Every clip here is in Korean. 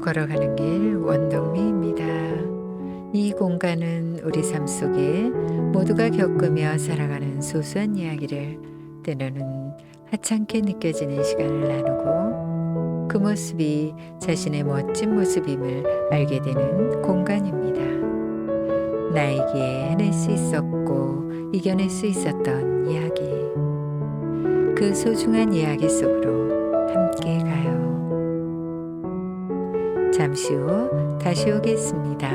걸어가는 길 원동미입니다. 이 공간은 우리 삶 속에 모두가 겪으며 살아가는 소소한 이야기를 때로는 하찮게 느껴지는 시간을 나누고 그 모습이 자신의 멋진 모습임을 알게 되는 공간입니다. 나에게 해낼 수 있었고 이겨낼 수 있었던 이야기, 그 소중한 이야기 속으로 함께 가요. 잠시 후 다시 오겠습니다.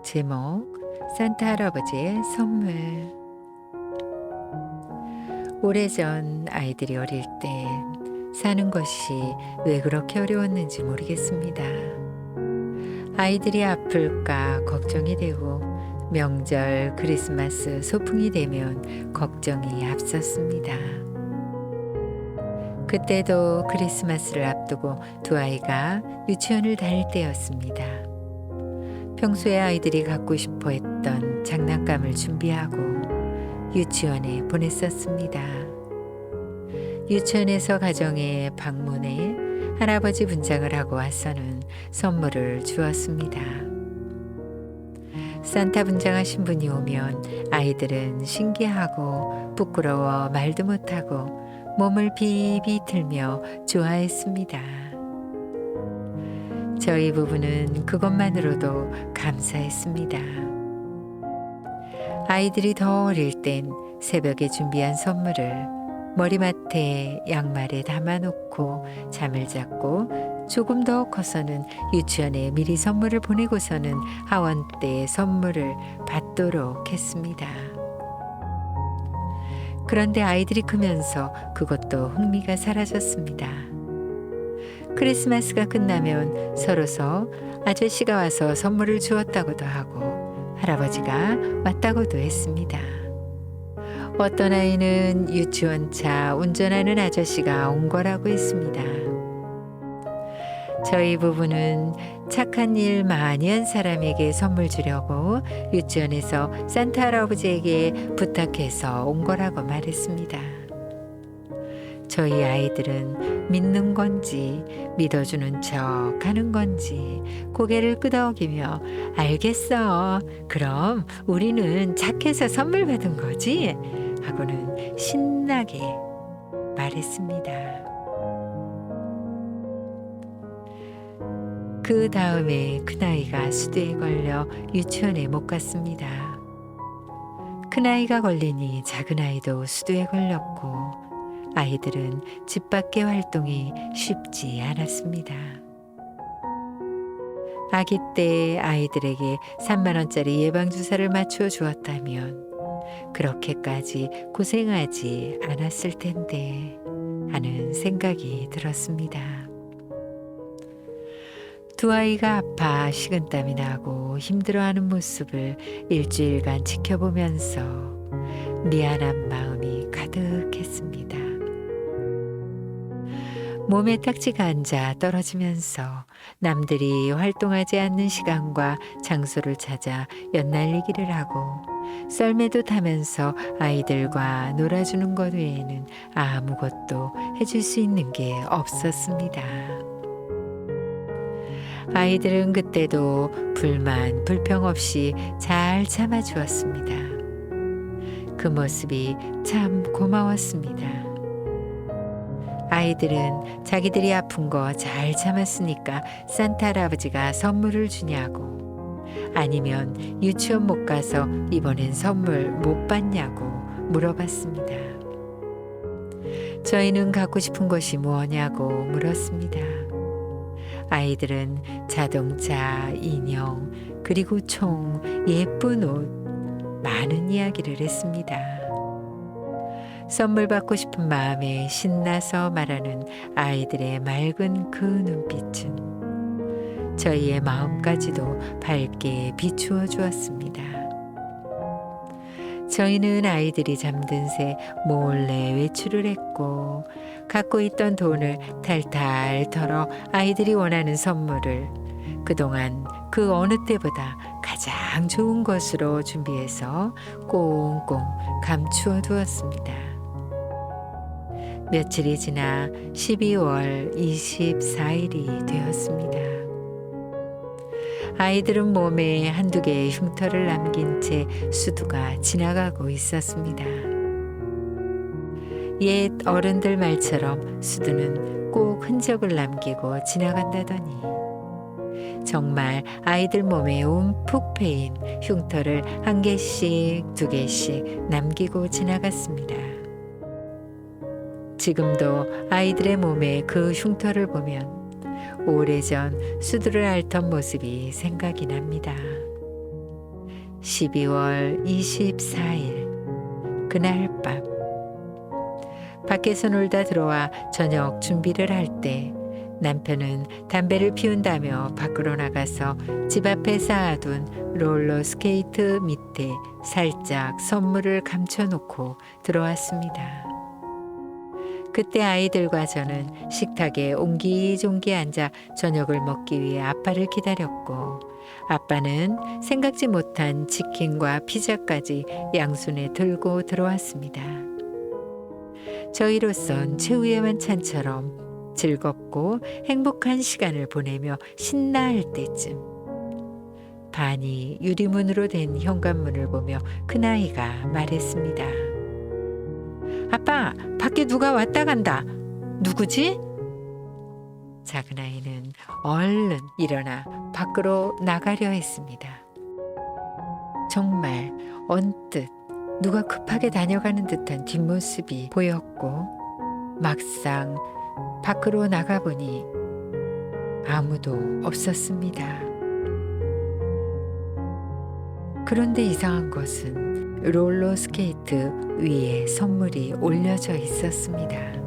제목, 산타 할아버지의 선물. 오래전 아이들이 어릴 때 사는 것이 왜 그렇게 어려웠는지 모르겠습니다. 아이들이 아플까 걱정이 되고 명절, 크리스마스, 소풍이 되면 걱정이 앞섰습니다. 그때도 크리스마스를 앞두고 두 아이가 유치원을 다닐 때였습니다. 평소에 아이들이 갖고 싶어 했던 장난감을 준비하고 유치원에 보냈었습니다. 유치원에서 가정에 방문해 할아버지 분장을 하고 와서는 선물을 주었습니다. 산타 분장하신 분이 오면 아이들은 신기하고 부끄러워 말도 못하고 몸을 비비 틀며 좋아했습니다. 저희 부부는 그것만으로도 감사했습니다. 아이들이 더 어릴 땐 새벽에 준비한 선물을 머리맡에 양말에 담아놓고 잠을 잤고 조금 더 커서는 유치원에 미리 선물을 보내고서는 하원 때 선물을 받도록 했습니다. 그런데 아이들이 크면서 그것도 흥미가 사라졌습니다. 크리스마스가 끝나면 서로서 아저씨가 와서 선물을 주었다고도 하고 할아버지가 왔다고도 했습니다. 어떤 아이는 유치원차 운전하는 아저씨가 온 거라고 했습니다. 저희 부부는 착한 일 많이 한 사람에게 선물 주려고 유치원에서 산타 할아버지에게 부탁해서 온 거라고 말했습니다. 저희 아이들은 믿는 건지 믿어주는 척 하는 건지 고개를 끄덕이며 알겠어. 그럼 우리는 착해서 선물 받은 거지? 하고는 신나게 말했습니다. 그 다음에 큰아이가 수두에 걸려 유치원에 못 갔습니다. 큰아이가 걸리니 작은아이도 수두에 걸렸고 아이들은 집 밖의 활동이 쉽지 않았습니다. 아기 때 아이들에게 3만 원짜리 예방주사를 맞추어 주었다면 그렇게까지 고생하지 않았을 텐데 하는 생각이 들었습니다. 두 아이가 아파 식은땀이 나고 힘들어하는 모습을 일주일간 지켜보면서 미안한 마음이 가득했습니다. 몸에 딱지가 앉아 떨어지면서 남들이 활동하지 않는 시간과 장소를 찾아 엿날리기를 하고 썰매도 타면서 아이들과 놀아주는 것 외에는 아무것도 해줄 수 있는 게 없었습니다. 아이들은 그때도 불만, 불평 없이 잘 참아주었습니다. 그 모습이 참 고마웠습니다. 아이들은 자기들이 아픈 거 잘 참았으니까 산타 할아버지가 선물을 주냐고 아니면 유치원 못 가서 이번엔 선물 못 받냐고 물어봤습니다. 저희는 갖고 싶은 것이 뭐냐고 물었습니다. 아이들은 자동차, 인형, 그리고 총, 예쁜 옷, 많은 이야기를 했습니다. 선물 받고 싶은 마음에 신나서 말하는 아이들의 맑은 그 눈빛은 저희의 마음까지도 밝게 비추어 주었습니다. 저희는 아이들이 잠든 새 몰래 외출을 했고 갖고 있던 돈을 탈탈 털어 아이들이 원하는 선물을 그동안 그 어느 때보다 가장 가장 좋은 것으로 준비해서 꽁꽁 감추어 두었습니다. 며칠이 지나 12월 24일이 되었습니다. 아이들은 몸에 한두 개의 흉터를 남긴 채 수두가 지나가고 있었습니다. 옛 어른들 말처럼 수두는 꼭 흔적을 남기고 지나간다더니 정말 아이들 몸에 움푹 패인 흉터를 한 개씩 두 개씩 남기고 지나갔습니다. 지금도 아이들의 몸에 그 흉터를 보면 오래전 수두를 앓던 모습이 생각이 납니다. 12월 24일 그날 밤 밖에서 놀다 들어와 저녁 준비를 할 때 남편은 담배를 피운다며 밖으로 나가서 집 앞에 쌓아둔 롤러 스케이트 밑에 살짝 선물을 감춰놓고 들어왔습니다. 그때 아이들과 저는 식탁에 옹기종기 앉아 저녁을 먹기 위해 아빠를 기다렸고 아빠는 생각지 못한 치킨과 피자까지 양손에 들고 들어왔습니다. 저희로선 최후의 만찬처럼 즐겁고 행복한 시간을 보내며 신나할 때쯤 반이 유리문으로 된 현관문을 보며 큰아이가 말했습니다. 아빠, 밖에 누가 왔다 간다. 누구지? 작은아이는 얼른 일어나 밖으로 나가려 했습니다. 정말 언뜻 누가 급하게 다녀가는 듯한 뒷모습이 보였고 막상 밖으로 나가보니 아무도 없었습니다. 그런데 이상한 것은 롤러 스케이트 위에 선물이 올려져 있었습니다.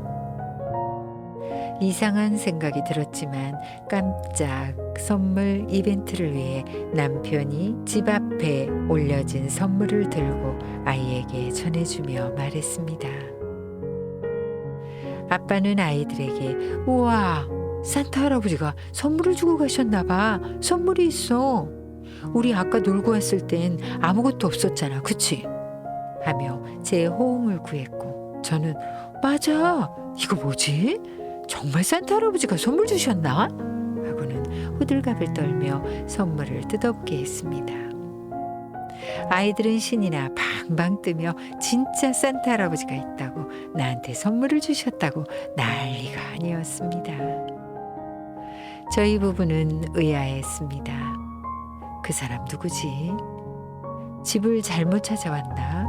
이상한 생각이 들었지만 깜짝 선물 이벤트를 위해 남편이 집 앞에 올려진 선물을 들고 아이에게 전해주며 말했습니다. 아빠는 아이들에게 우와, 산타 할아버지가 선물을 주고 가셨나 봐. 선물이 있어. 우리 아까 놀고 왔을 땐 아무것도 없었잖아. 그치? 하며 제 호응을 구했고 저는 맞아. 이거 뭐지? 정말 산타 할아버지가 선물 주셨나? 하고는 호들갑을 떨며 선물을 뜯어보게 했습니다. 아이들은 신이나 방방 뜨며 진짜 산타 할아버지가 있다고 나한테 선물을 주셨다고 난리가 아니었습니다. 저희 부부는 의아했습니다. 그 사람 누구지? 집을 잘못 찾아왔나?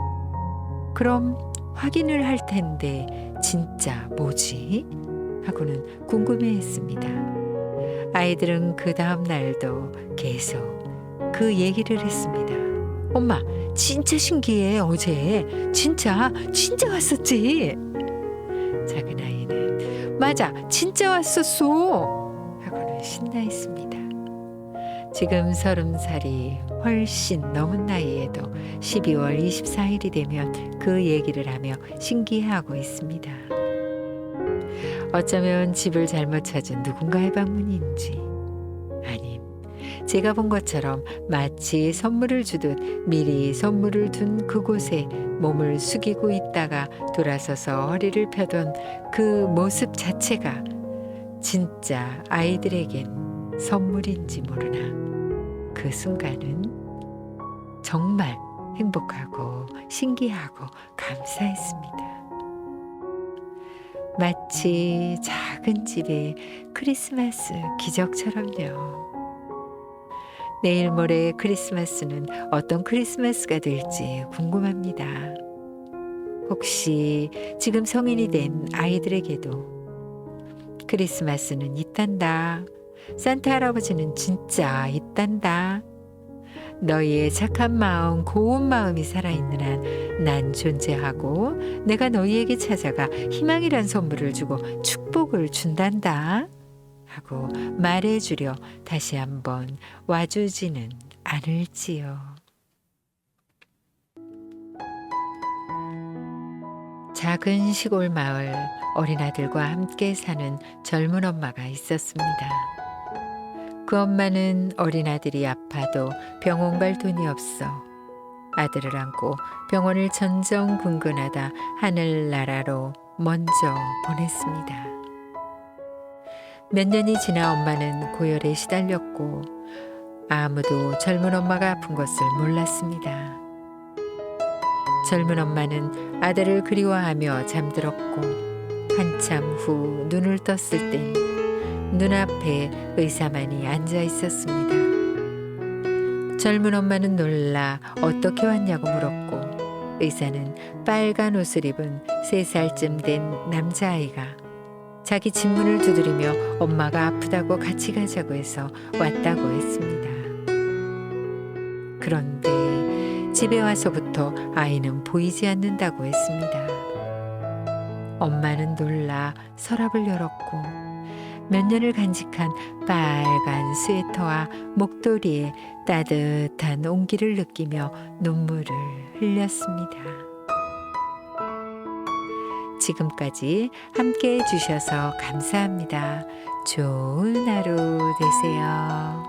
그럼 확인을 할 텐데 진짜 뭐지? 하고는 궁금해했습니다. 아이들은 그 다음 날도 계속 그 얘기를 했습니다. 엄마, 진짜 신기해. 어제 진짜 왔었지. 작은아이는 맞아, 진짜 왔었어. 하고는 신나했습니다. 지금 30살이 훨씬 넘은 나이에도 12월 24일이 되면 그 얘기를 하며 신기해하고 있습니다. 어쩌면 집을 잘못 찾은 누군가의 방문인지 아님 제가 본 것처럼 마치 선물을 주듯 미리 선물을 둔 그곳에 몸을 숙이고 있다가 돌아서서 허리를 펴던 그 모습 자체가 진짜 아이들에겐 선물인지 모르나 그 순간은 정말 행복하고 신기하고 감사했습니다. 마치 작은 집의 크리스마스 기적처럼요. 내일 모레 크리스마스는 어떤 크리스마스가 될지 궁금합니다. 혹시 지금 성인이 된 아이들에게도 크리스마스는 있단다. 산타 할아버지는 진짜 있단다. 너희의 착한 마음, 고운 마음이 살아있는 한 난 존재하고 내가 너희에게 찾아가 희망이란 선물을 주고 축복을 준단다. 하고 말해주려 다시 한번 와주지는 않을지요. 작은 시골 마을 어린아들과 함께 사는 젊은 엄마가 있었습니다. 그 엄마는 어린 아들이 아파도 병원 갈 돈이 없어 아들을 안고 병원을 전전긍긍하다 하늘나라로 먼저 보냈습니다. 몇 년이 지나 엄마는 고열에 시달렸고 아무도 젊은 엄마가 아픈 것을 몰랐습니다. 젊은 엄마는 아들을 그리워하며 잠들었고 한참 후 눈을 떴을 땐 눈앞에 의사만이 앉아 있었습니다. 젊은 엄마는 놀라 어떻게 왔냐고 물었고 의사는 빨간 옷을 입은 3살쯤 된 남자아이가 자기 진문을 두드리며 엄마가 아프다고 같이 가자고 해서 왔다고 했습니다. 그런데 집에 와서부터 아이는 보이지 않는다고 했습니다. 엄마는 놀라 서랍을 열었고 몇 년을 간직한 빨간 스웨터와 목도리에 따뜻한 온기를 느끼며 눈물을 흘렸습니다. 지금까지 함께 해주셔서 감사합니다. 좋은 하루 되세요.